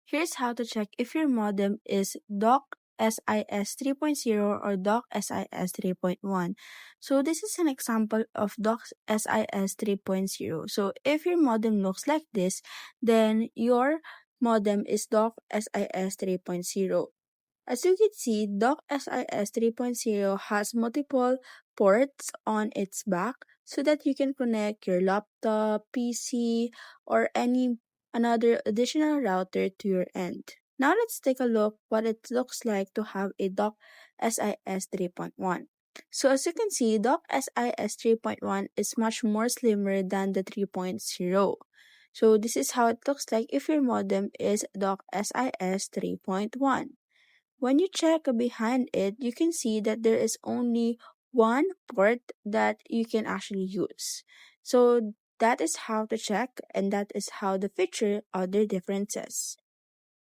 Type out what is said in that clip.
Here's how to check if your modem is DOCSIS 3.0 or DOCSIS 3.1. So this is an example of DOCSIS 3.0. So if your modem looks like this, then your modem is DOCSIS 3.0. As you can see, DOCSIS 3.0 has multiple ports on its back so that you can connect your laptop, PC, or any another additional router to your end. Now let's take a look what it looks like to have a DOCSIS 3.1. So as you can see, DOCSIS 3.1 is much more slimmer than the 3.0. So this is how it looks like if your modem is DOCSIS 3.1. When you check behind it, you can see that there is only one port that you can actually use. So that is how to check, and that is how to feature other differences.